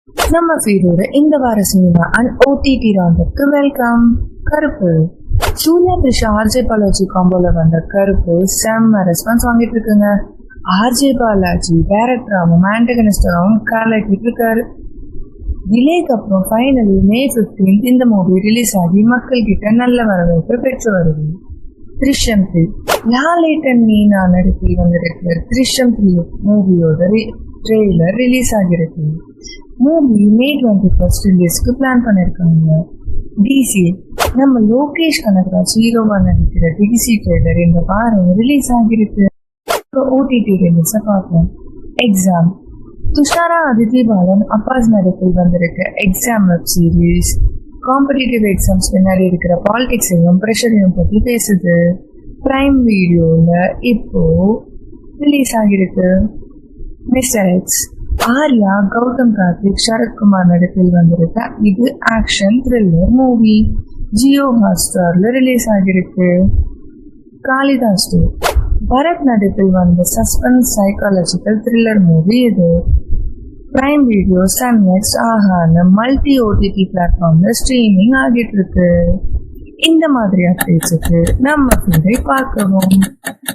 நம்ம ஃபீரோட இந்த வார சினிமா அண்ட் ஓடிடி ரவுண்டுக்கு வெல்கம். கருப்பு சூர்யா த்ரிஷா ஆர்ஜே பாலாஜி காம்போல வந்த கருப்பு செம்ம ரெஸ்பான்ஸ் வாங்கிட்டு இருக்குங்க. ஆர்ஜே பாலாஜி டைரக்டராகவும் ஆண்டகனிஸ்டராகவும் கலக்கிட்டு இருக்காரு. டிலேக்கு அப்புறம் ஃபைனலி May 15 இந்த மூவி ரிலீஸ் ஆகி மக்கள் கிட்ட நல்ல வரவேற்பு பெற்று வருது. த்ரிஷம் 3 லாலேட்டன் மீனா நடிப்பில் வந்திருக்கு. த்ரிஷம் 3 மூவியோட ட்ரெய்லர் ரிலீஸ் ஆகிருக்கு. மூவி May 21 ரிலீஸ்க்கு பிளான் பண்ணிருக்காங்க. டிசி நம்ம லோகேஷ் கனகராஜ் ஹீரோவா நடிக்கிற டிசி ட்ரெய்லர் இந்த வாரம் ரிலீஸ் ஆகிருக்கு. ஓடிடி ரிலீஸை பார்ப்போம். எக்ஸாம் துஷாரா அதித்தி பாலன் அப்பாஸ் நடிப்பில் வந்திருக்க exam web series competitive exams பின்னாடி இருக்கிற பாலிடிக்ஸையும் ப்ரெஷரையும் பத்தி பேசுது. பிரைம் வீடியோல இப்போ ரிலீஸ் ஆகிருக்கு. மிஸ்டர் எக்ஸ் ஆர்யா கௌதம் கார்த்திக் சரத்குமார் நடிப்பில் வந்திருக்க இது ஆக்ஷன் த்ரில்லர் மூவி ஜியோ ஹாட்ஸ்டார்ல ரிலீஸ் ஆகிருக்கு. காளிதாஸ் 2 பரத் நடிப்பில் வந்த சஸ்பென்ஸ் சைக்காலஜிக்கல் த்ரில்லர் மூவி இது. பிரைம் வீடியோ, சன் நெக்ஸ்ட், ஆஹான்னு மல்டி ஓடிடி பிளாட்ஃபார்ம்ல ஸ்ட்ரீமிங் ஆகிட்டு இருக்கு. இந்த மாதிரி அப்டேட்ஸுக்கு நம்ம ஃபீடை பார்க்கவும்.